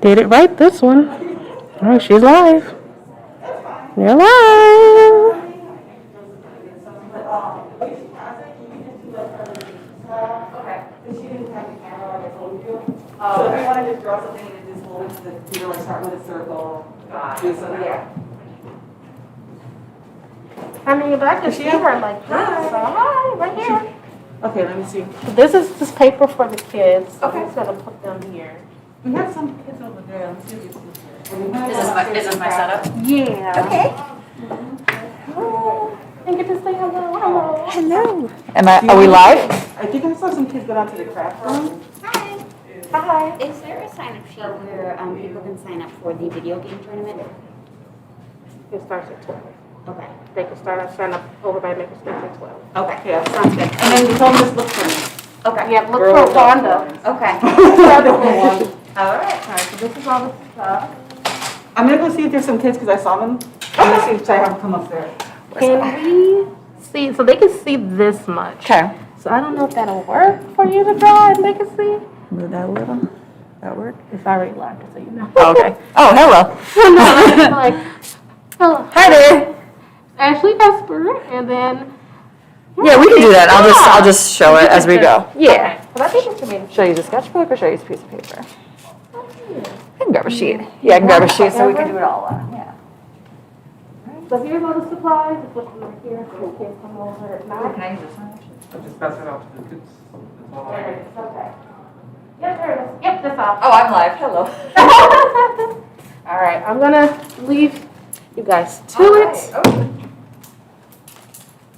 Did it right this one. All right, she's live. You're live. So if you want to just draw something and just hold it to the computer, like start with a circle, do something. Yeah. I mean, but I can see her like this. So hi, right here. Okay, let me see. This is this paper for the kids. So Okay. I'm just gonna put them here. We have some kids over there. Let's see if you see here. Is this my setup? Yeah. Okay. Oh, and get to say hello. Hello. Hello. Are we live? I think I saw some kids go down to the craft room. Hi. Hi. Is there a sign-up sheet where people can sign up for the video game tournament? It starts at 12. Okay. They can sign up over by Makerspace at 12. Okay. Yeah, sounds good. And then you told them just look for me. Okay. Yeah, look Girl, for Wanda. Okay. All right, so this is all the stuff. I'm gonna go see if there's some kids because I saw them. I'm gonna see if I have them come upstairs. Can we see? So they can see this much. Okay. So I don't know if that'll work for you to draw and they can see. Move that a little. That work? It's already locked, so you know. Oh, okay. Oh, hello. Like, hello. Hi there. Ashley Esper, and then. Yeah, we can do that. I'll just show it as we go. Yeah. But I think it's gonna be. Show you the sketchbook or show you a piece of paper? I can grab a sheet. Yeah, I can grab a sheet so we can do it all. Yeah. So here's all the supplies. Just put them right here so the kids come over at night. Can I use this one? I'll just pass it out to the kids. That's all I There need. it is. Okay. Yep, there it is. Yep, that's all. Oh, I'm live. Hello. All right, I'm gonna leave you guys to it. Okay.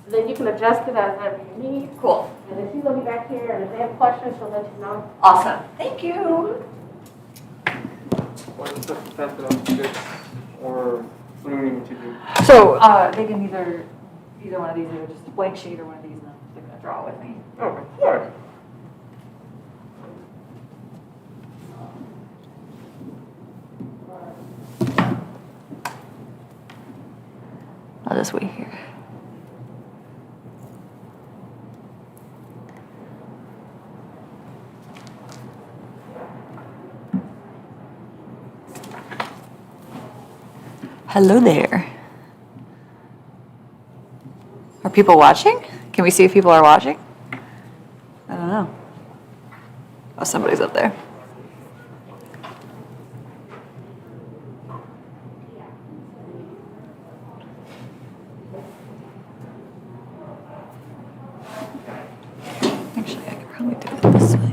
Then you can adjust it as ever you need. Cool. And then she's gonna be back here, and if they have questions, she'll let you know. Awesome. Thank you. Or just have to pass it out to the kids, or what do you need me to do? So, they can either one of these, either just a blank sheet or one of these, and they're gonna draw with me. Okay, all right. I'll just wait here. Hello there. Are people watching? Can we see if people are watching? I don't know. Oh, somebody's up there. Actually, I could probably do it this way.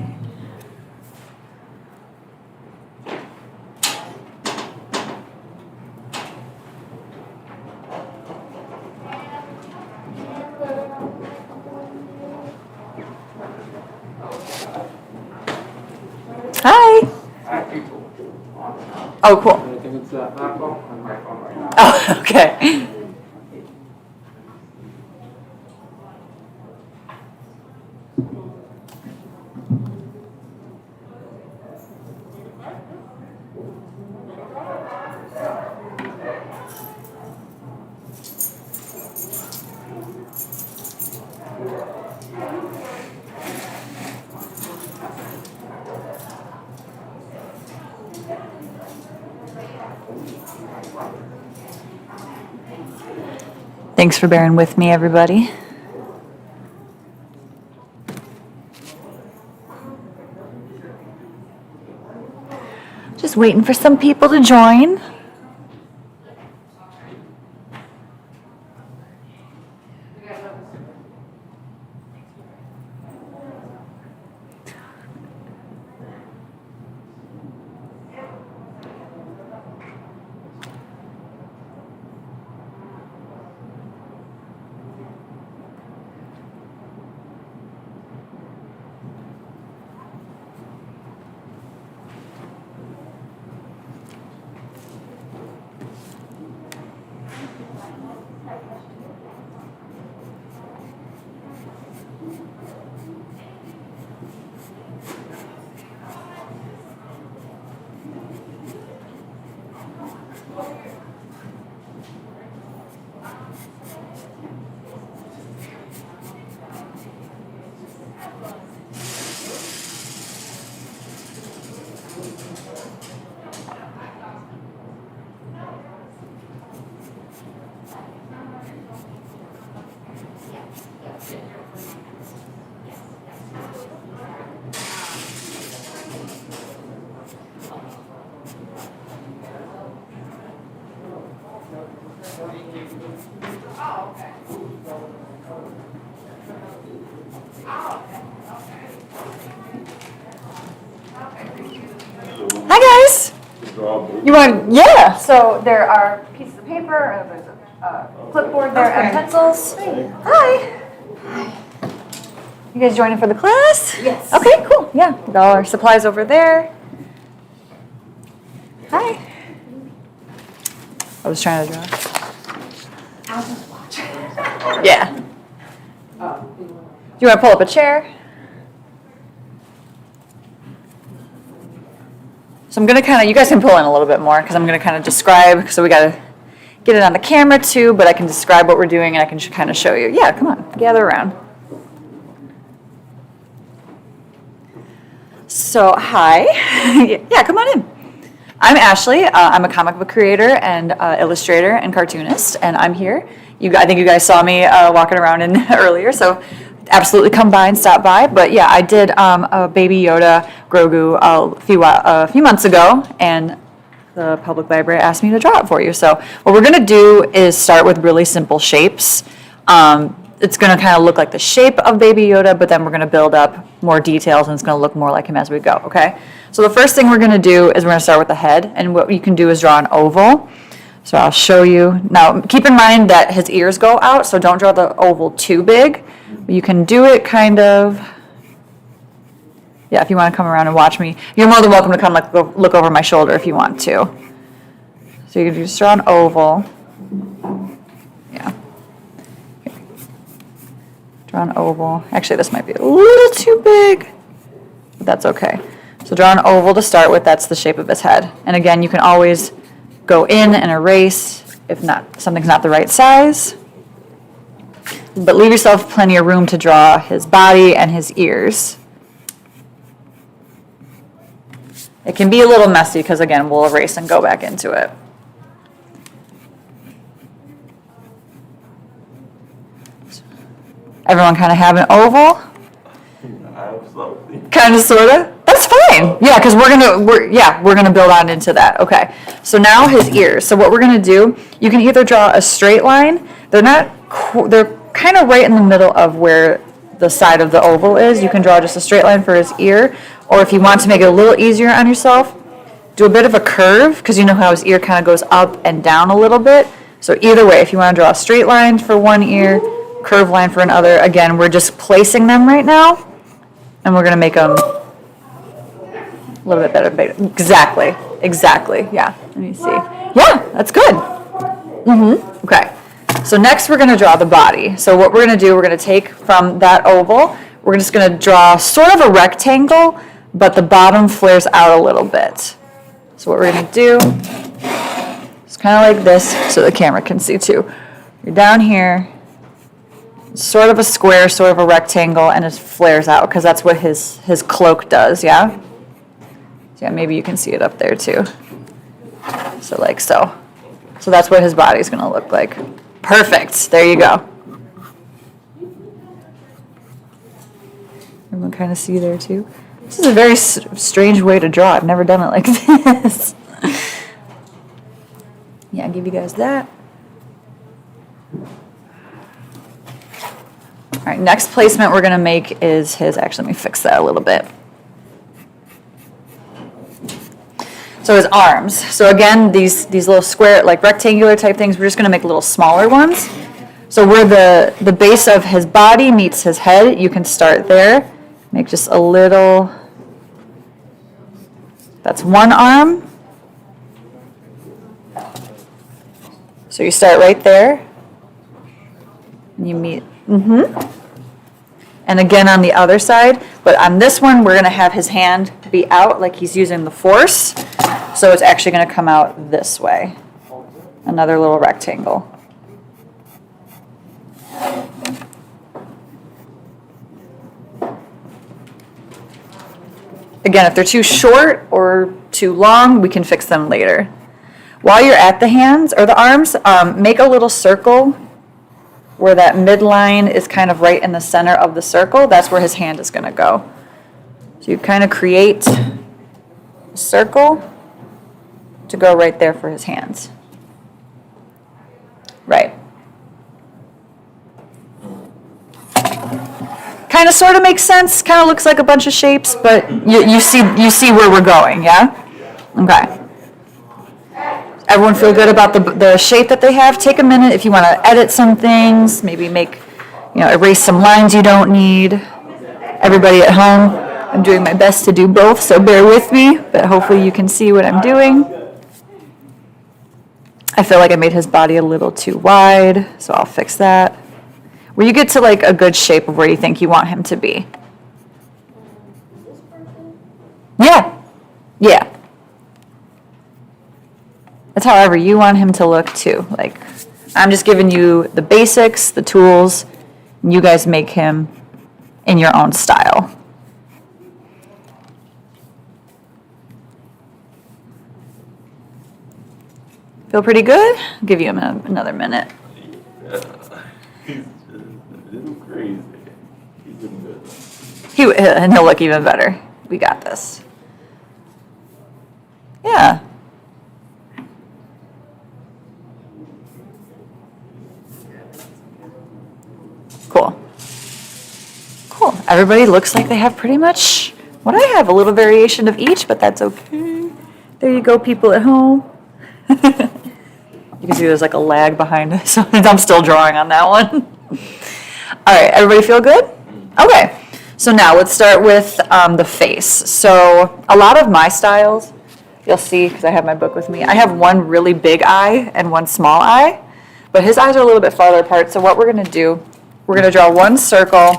Hi. People. Oh, cool. I think it's Apple on my phone right now. Oh, okay. Thanks for bearing with me, everybody. Just waiting for some people to join. Hi guys. You want? Yeah. So there are pieces of paper. There's a clipboard there and pencils. Hi. You guys joining for the class? Yes. Okay, cool. Yeah, all our supplies over there. Hi. I was trying to draw. I'll just watch. Yeah. Do you want to pull up a chair? So I'm going to kind of, you guys can pull in a little bit more because I'm going to kind of describe, so we got to get it on the camera too, but I can describe what we're doing and I can kind of show you. Yeah, come on, gather around. So, hi. Yeah, come on in. I'm Ashley. I'm a comic book creator and illustrator and cartoonist, and I'm here. I think you guys saw me walking around in earlier, so absolutely come by and stop by. But yeah, I did a Baby Yoda Grogu a few months ago, and the public library asked me to draw it for you. So what we're gonna do is start with really simple shapes. It's gonna kind of look like the shape of Baby Yoda, but then we're gonna build up more details and it's gonna look more like him as we go, okay? So the first thing we're gonna do is we're gonna start with the head, and what you can do is draw an oval. So I'll show you. Now, keep in mind that his ears go out, so don't draw the oval too big. You can do it kind of, yeah, if you wanna come around and watch me. You're more than welcome to come look over my shoulder if you want to. So you can just draw an oval. Yeah. Draw an oval. Actually, this might be a little too big, but that's okay. So draw an oval to start with. That's the shape of his head. And again, you can always go in and erase if something's not the right size. But leave yourself plenty of room to draw his body and his ears. It can be a little messy because, again, we'll erase and go back into it. Everyone kind of have an oval? Kind of, sort of? That's fine. Yeah, because we're gonna build on into that. Okay. So now his ears. So what we're gonna do, you can either draw a straight line. They're kind of right in the middle of where the side of the oval is. You can draw just a straight line for his ear, or if you want to make it a little easier on yourself, do a bit of a curve, because you know how his ear kind of goes up and down a little bit. So either way, if you want to draw a straight line for one ear, curve line for another, again, we're just placing them right now, and we're going to make them a little bit better. Exactly, yeah. Let me see. Yeah, that's good. Okay. So next we're going to draw the body. So what we're going to do, we're going to take from that oval, we're just going to draw sort of a rectangle, but the bottom flares out a little bit. So what we're going to do is kind of like this, so the camera can see too. You're down here, sort of a square, sort of a rectangle, and it flares out because that's what his cloak does, yeah? So yeah, maybe you can see it up there too. So like so. So that's what his body's going to look like. Perfect. There you go. Everyone kind of see there too. This is a very strange way to draw. I've never done it like this. Yeah, I'll give you guys that. All right, next placement we're going to make is his, actually, let me fix that a little bit. So his arms. So again, these little square, like rectangular type things, we're just going to make little smaller ones. So where the base of his body meets his head, you can start there. Make just a little, that's one arm. So you start right there. And you meet, And again on the other side, but on this one, we're going to have his hand be out like he's using the force. So it's actually going to come out this way. Another little rectangle. Again, if they're too short or too long, we can fix them later. While you're at the hands or the arms, make a little circle where that midline is kind of right in the center of the circle. That's where his hand is going to go. So you kind of create a circle to go right there for his hands. Right. Kind of sort of makes sense. Kind of looks like a bunch of shapes, but you see where we're going, yeah? Okay. Everyone feel good about the shape that they have? Take a minute if you want to edit some things, maybe erase some lines you don't need. Everybody at home, I'm doing my best to do both, so bear with me, but hopefully you can see what I'm doing. I feel like I made his body a little too wide, so I'll fix that. Where you get to like a good shape of where you think you want him to be. Yeah. Yeah. That's however you want him to look too. Like, I'm just giving you the basics, the tools, and you guys make him in your own style. Feel pretty good? I'll give you another minute. Yeah. He's just a little crazy. He's doing good. And he'll look even better. We got this. Yeah. Cool. Cool. Everybody looks like they have pretty much what I have, a little variation of each, but that's okay. There you go, people at home. You can see there's like a lag behind it, so I'm still drawing on that one. All right, everybody feel good? Okay, so now let's start with the face. So a lot of my styles, you'll see, because I have my book with me, I have one really big eye and one small eye, but his eyes are a little bit farther apart, so what we're going to do, we're going to draw one circle,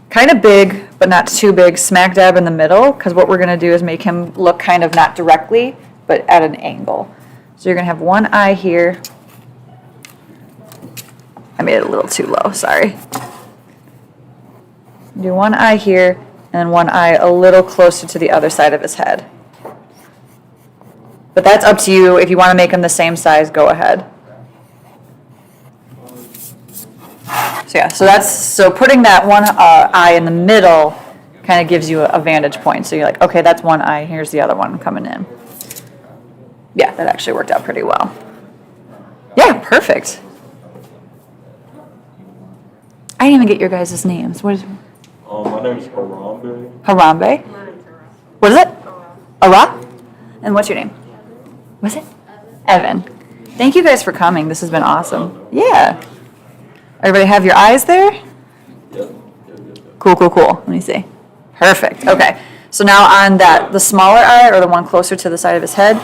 kind of big, but not too big, smack dab in the middle, because what we're going to do is make him look kind of not directly, but at an angle. So you're going to have one eye here. I made it a little too low, sorry. Do one eye here, and one eye a little closer to the other side of his head. But that's up to you. If you want to make them the same size, go ahead. So yeah, so putting that one eye in the middle kind of gives you a vantage point. So you're like, okay, that's one eye, here's the other one coming in. Yeah, that actually worked out pretty well. Yeah, perfect. I didn't even get your guys' names. What is My name is Harambe. Harambe? What is it? Ara? And what's your name? What's it? Evan. Thank you guys for coming. This has been awesome. Yeah. Everybody have your eyes there? Yep. Cool. Let me see. Perfect. Okay. So now on the smaller eye, or the one closer to the side of his head,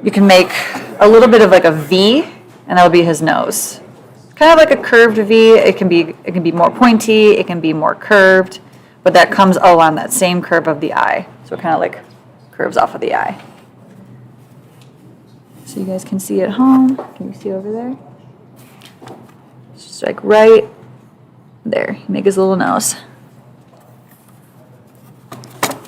you can make a little bit of like a V, and that'll be his nose. Kind of like a curved V. It can be more pointy. It can be more curved, but that comes along that same curve of the eye. So it kind of like curves off of the eye. So you guys can see at home. Can you see over there? Just like right there. Make his little nose.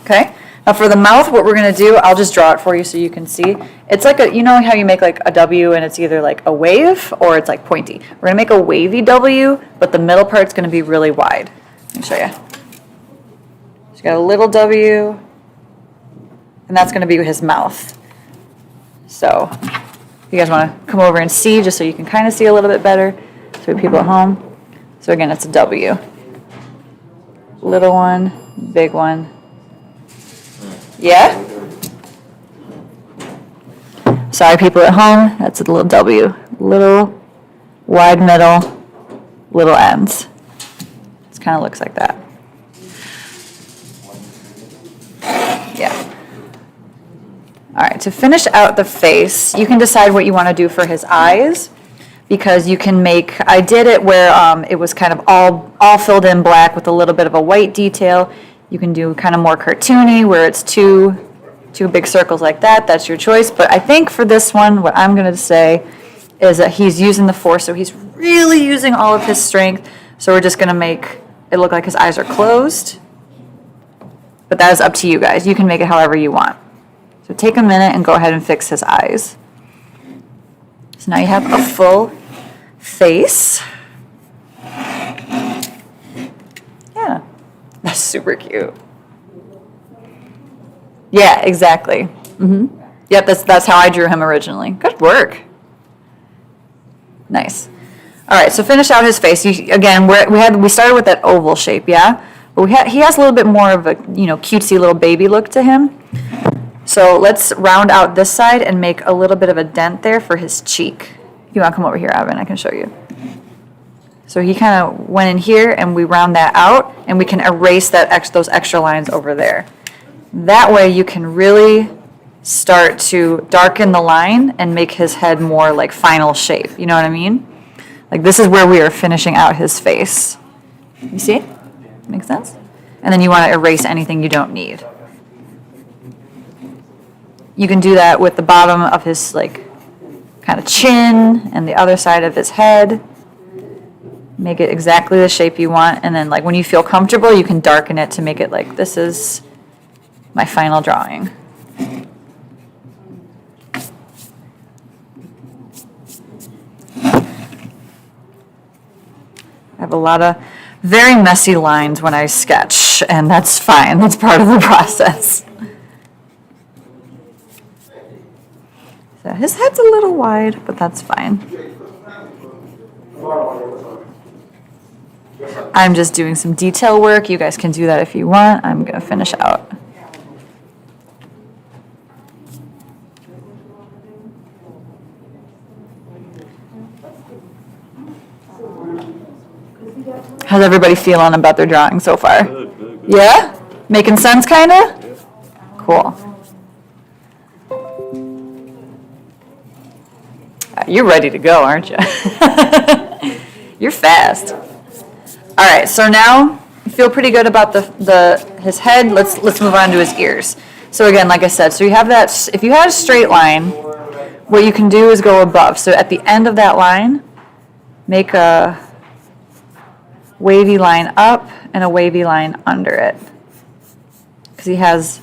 Okay. Now for the mouth, what we're going to do, I'll just draw it for you so you can see. It's like you know how you make like a W and it's either like a wave or it's like pointy. We're going to make a wavy W, but the middle part's going to be really wide. Let me show you. So you got a little W, and that's going to be his mouth. So if you guys want to come over and see, just so you can kind of see a little bit better, so people at home. So again, it's a W. Little one, big one. Yeah? Sorry, people at home, that's a little W. Little, wide middle, little ends. It kind of looks like that. Yeah. All right, to finish out the face, you can decide what you want to do for his eyes, because you can make, I did it where it was kind of all filled in black with a little bit of a white detail. You can do kind of more cartoony where it's two big circles like that. That's your choice. But I think for this one, what I'm going to say is that he's using the force, so he's really using all of his strength. So we're just going to make it look like his eyes are closed. But that is up to you guys. You can make it however you want. So take a minute and go ahead and fix his eyes. So now you have a full face. Yeah. That's super cute. Yeah, exactly. Yep, that's how I drew him originally. Good work. Nice. All right, so finish out his face. Again, we started with that oval shape, yeah? But he has a little bit more of a cutesy little baby look to him. So let's round out this side and make a little bit of a dent there for his cheek. If you want to come over here, Evan, I can show you. So he kind of went in here and we round that out and we can erase those extra lines over there. That way you can really start to darken the line and make his head more like final shape. You know what I mean? Like this is where we are finishing out his face. You see? Makes sense? And then you want to erase anything you don't need. You can do that with the bottom of his like kind of chin and the other side of his head. Make it exactly the shape you want, and then like when you feel comfortable, you can darken it to make it like this is my final drawing. I have a lot of very messy lines when I sketch, and that's fine. That's part of the process. So his head's a little wide, but that's fine. I'm just doing some detail work. You guys can do that if you want. I'm going to finish out. How's everybody feeling about their drawing so far? Good. Yeah? Making sense, kind of? Cool. You're ready to go, aren't you? You're fast. All right, so now you feel pretty good about his head. Let's move on to his ears. So again, like I said, so you have that. If you had a straight line, what you can do is go above. So at the end of that line, make a wavy line up and a wavy line under it. Because he has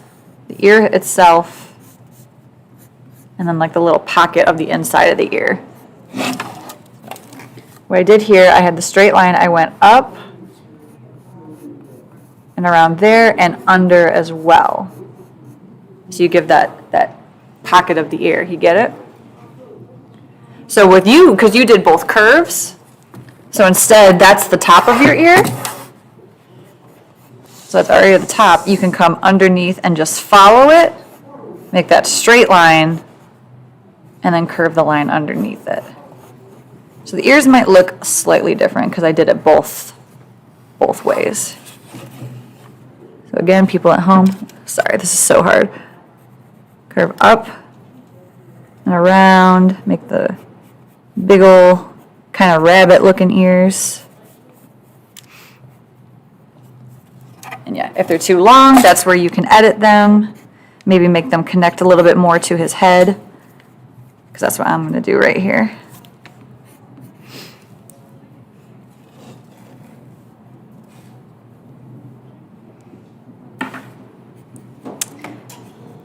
the ear itself and then like the little pocket of the inside of the ear. What I did here, I had the straight line, I went up and around there and under as well. So you give that pocket of the ear, you get it? So with you, because you did both curves, so instead that's the top of your ear. So that's already at the top. You can come underneath and just follow it, make that straight line, and then curve the line underneath it. So the ears might look slightly different because I did it both ways. So again, people at home, sorry, this is so hard. Curve up and around, make the big ol' kind of rabbit looking ears. And yeah, if they're too long, that's where you can edit them. Maybe make them connect a little bit more to his head, because that's what I'm going to do right here.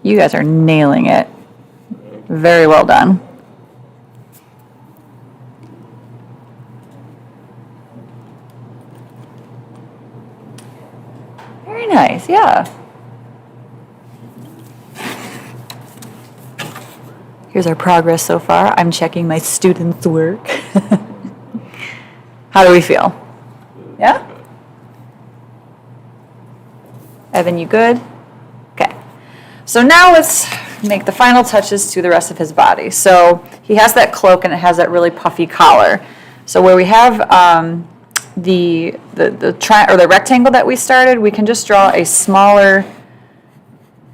You guys are nailing it. Very well done. Very nice, yeah. Here's our progress so far. I'm checking my students' work. How do we feel? Yeah? Evan, you good? Okay. So now let's make the final touches to the rest of his body. So he has that cloak and it has that really puffy collar. So where we have the rectangle that we started, we can just draw a smaller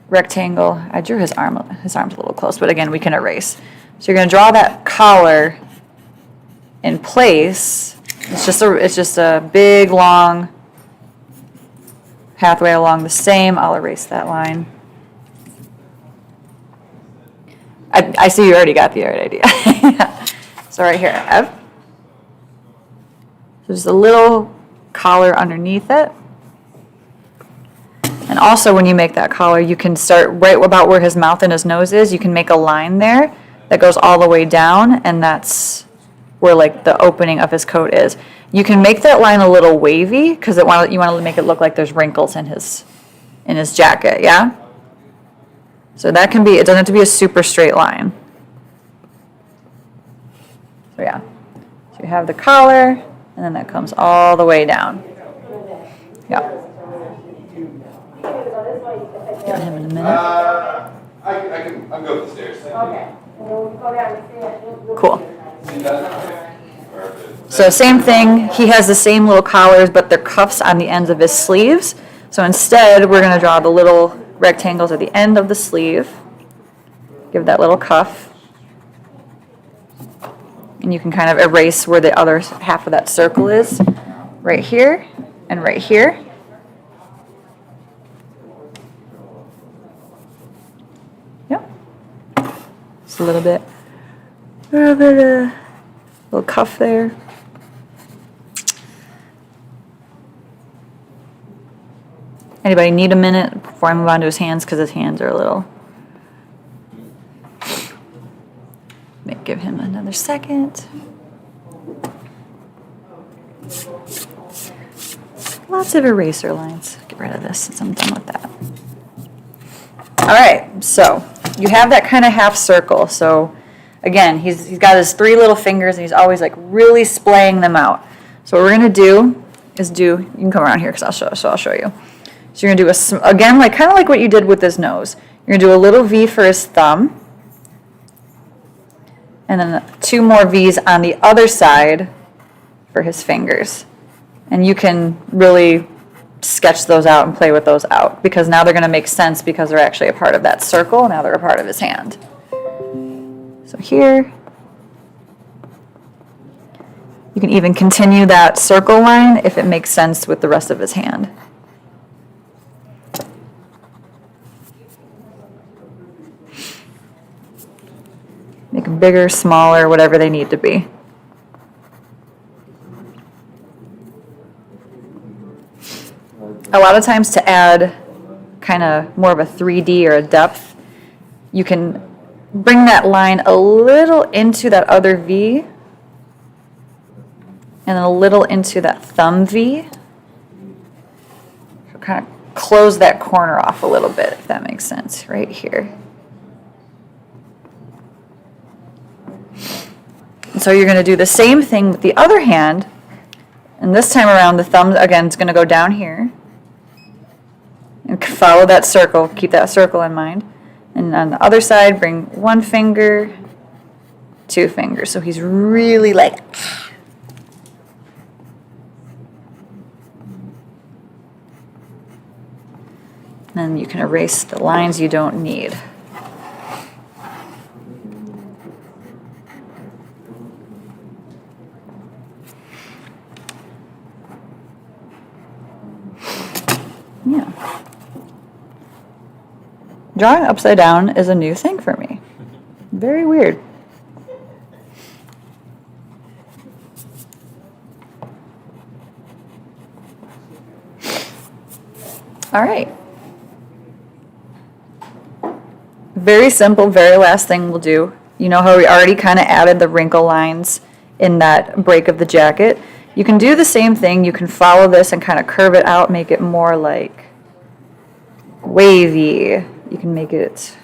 rectangle. I drew his arm. His arm's a little close, but again, we can erase. So you're going to draw that collar in place. It's just a big long pathway along the same. I'll erase that line. I see you already got the right idea. Yeah. So right here, Ev. So just a little collar underneath it. And also when you make that collar, you can start right about where his mouth and his nose is. You can make a line there that goes all the way down, and that's where like the opening of his coat is. You can make that line a little wavy because you want to make it look like there's wrinkles in his jacket, yeah? So that can be, it doesn't have to be a super straight line. So yeah, so you have the collar, and then that comes all the way down. Yeah. Get him in a minute. I'll go upstairs. Okay. We'll go down and see it. Cool. Perfect. So same thing, he has the same little collars, but they're cuffs on the ends of his sleeves. So instead, we're gonna draw the little rectangles at the end of the sleeve. Give that little cuff. And you can kind of erase where the other half of that circle is, right here and right here. Yep. Just a little bit little cuff there. Anybody need a minute before I move on to his hands? Because his hands are a little. Give him another second. Lots of eraser lines. Get rid of this since I'm done with that. All right, so you have that kind of half circle. So again, he's got his 3 little fingers and he's always like really splaying them out. So what we're gonna do is you can come around here because I'll show you. So you're gonna do again, like kind of like what you did with his nose. You're gonna do a little V for his thumb. And then 2 more V's on the other side for his fingers. And you can really sketch those out and play with those out because now they're gonna make sense because they're actually a part of that circle. Now they're a part of his hand. So here, you can even continue that circle line if it makes sense with the rest of his hand. Make them bigger, smaller, whatever they need to be. A lot of times to add kind of more of a 3D or a depth, you can bring that line a little into that other V and then a little into that thumb V. So kind of close that corner off a little bit, if that makes sense, right here. And so you're going to do the same thing with the other hand, and this time around the thumb again is going to go down here and follow that circle, keep that circle in mind. And on the other side, bring 1 finger, 2 fingers. So he's really like, and you can erase the lines you don't need. Yeah. Drawing upside down is a new thing for me. Very weird. All right. Very simple, very last thing we'll do. You know how we already kind of added the wrinkle lines in that break of the jacket? You can do the same thing. You can follow this and kind of curve it out, make it more like wavy. You can make it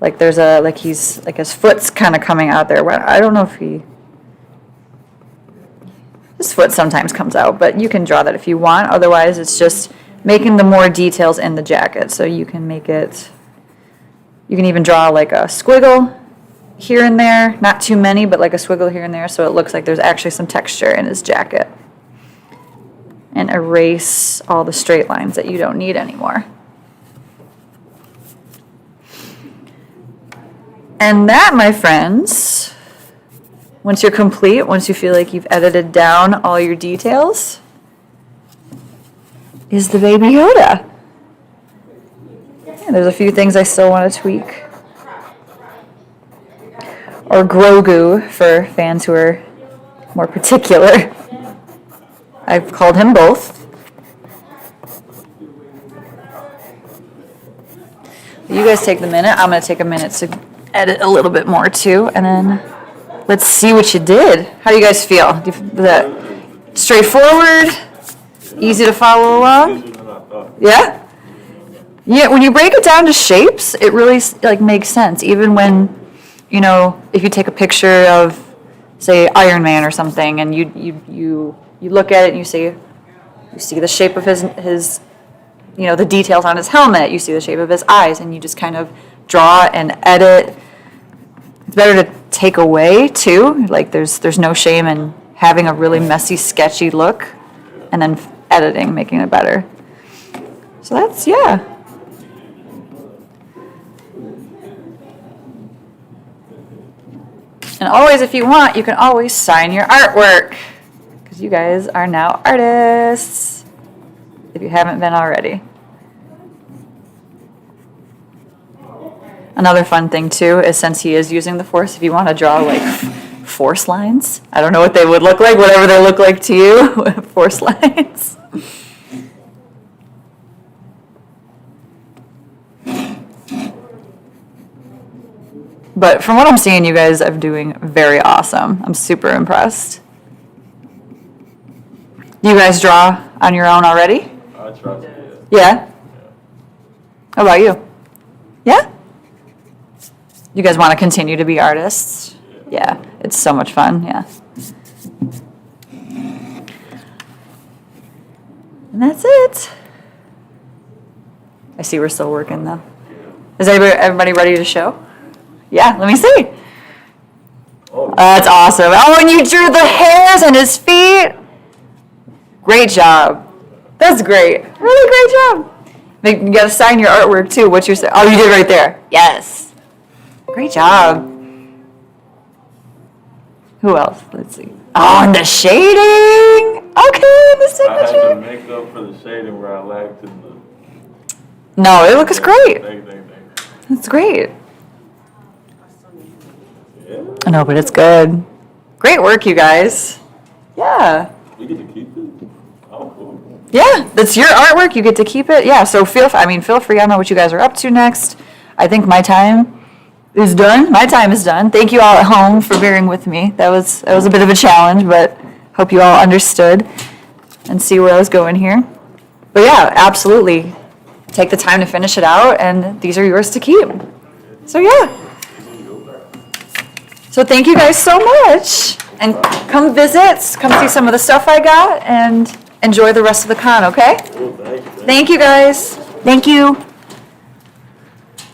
like there's a, like he's, like his foot's kind of coming out there. I don't know if his foot sometimes comes out, but you can draw that if you want. Otherwise, it's just making the more details in the jacket. So you can make it, you can even draw like a squiggle here and there, not too many, but like a squiggle here and there, so it looks like there's actually some texture in his jacket. And erase all the straight lines that you don't need anymore. And that, my friends, once you're complete, once you feel like you've edited down all your details, is the Baby Yoda. Yeah, there's a few things I still want to tweak. Or Grogu for fans who are more particular. I've called him both. You guys take the minute. I'm going to take a minute to edit a little bit more too, and then let's see what you did. How do you guys feel? Is that straightforward? Easy to follow along? Yeah? Yeah, when you break it down to shapes, it really like makes sense. Even when, you know, if you take a picture of, say, Iron Man or something, and you look at it and you see the shape of his, you know, the details on his helmet, you see the shape of his eyes, and you just kind of draw and edit. It's better to take away too. Like there's no shame in having a really messy, sketchy look and then editing, making it better. So that's, yeah. And always, if you want, you can always sign your artwork because you guys are now artists if you haven't been already. Another fun thing too is since he is using the force, if you want to draw like force lines, I don't know what they would look like, whatever they look like to you, force lines. But from what I'm seeing, you guys are doing very awesome. I'm super impressed. Do you guys draw on your own already? I try to, Yeah? How about you? Yeah? You guys want to continue to be artists? Yeah, it's so much fun, yeah. And that's it. I see we're still working though. Is everybody ready to show? Yeah, let me see. Oh, That's awesome. Oh, and you drew the hairs and his feet. Great job. That's great. Really great job. You gotta sign your artwork too. What's your, oh, you did right there. Yes. Great job. Who else? Let's see. Oh, and the shading. Okay, the I had to signature. make up for the shading where I lacked in the. No, it looks great. Thank. It's great. Yeah, I know, but it's good. Great work, you guys. Yeah. we get to keep it. Oh, cool. Yeah, that's your artwork. You get to keep it. Yeah, so feel free. I don't know what you guys are up to next. I think my time is done. My time is done. Thank you all at home for bearing with me. That was a bit of a challenge, but hope you all understood and see where I was going here. But yeah, absolutely. Take the time to finish it out, and these are yours to keep. So yeah. So thank you guys so much. And come visit, come see some of the stuff I got, and enjoy the rest of the con, okay? Cool, thank you. Thank you guys. Thank you.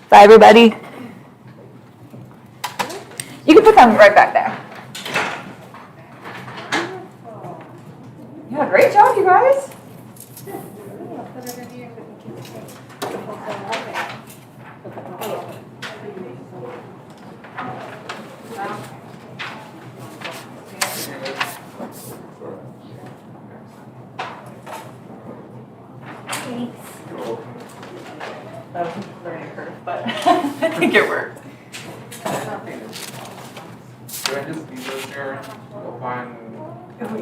Bye, everybody. You can put them right back there. Yeah, great job, you guys. That was a learning curve, but I think it worked. Do I just leave those here? We'll find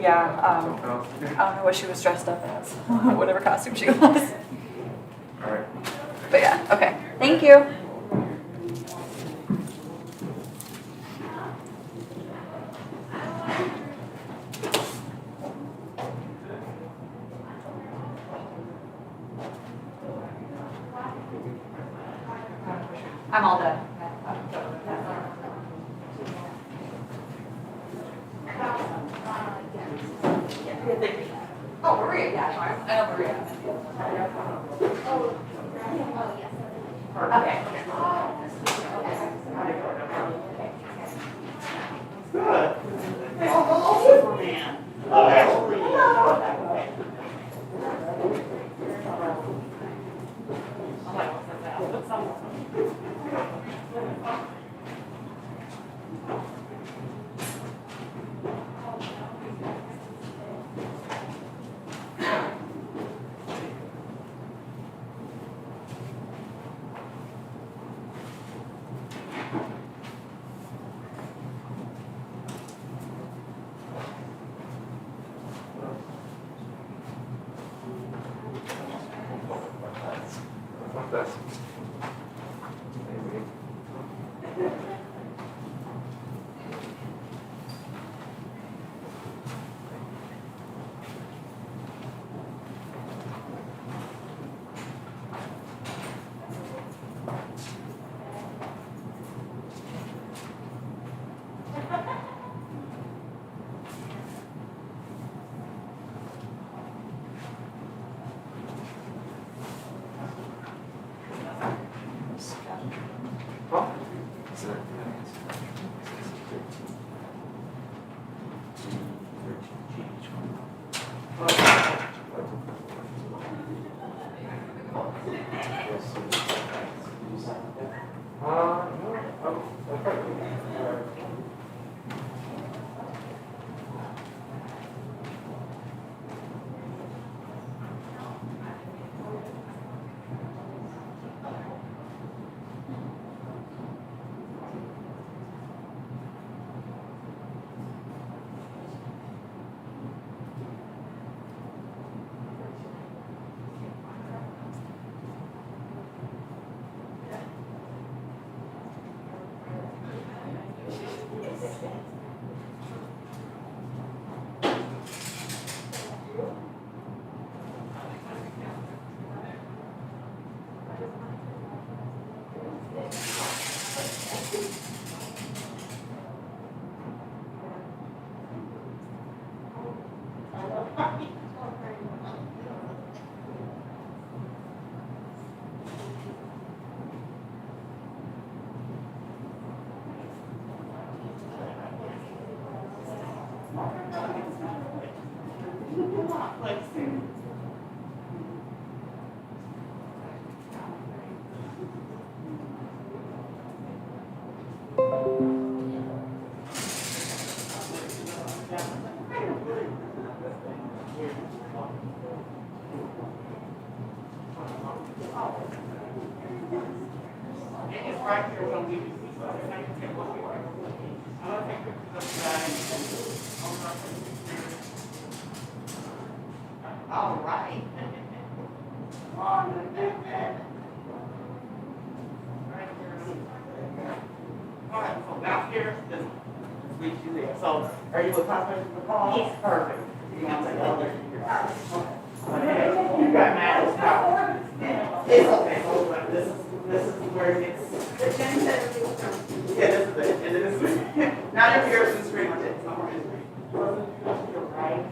Yeah, something else to do. I don't know what she was dressed up as, whatever costume she was. All right. But yeah, okay. Thank you. I'm all done. Oh, Maria, yeah, I know Maria. Okay. What's this? Maybe. All right. All right, so downstairs is reach you there. So are you a passenger in the car? Yes. Perfect. You want to take the elevator here? Okay. You got matters now. It's okay. Hold on. This is where it gets. Yeah, this is it. And then this is it. Now you're here to screen with it. It's not more history. Right.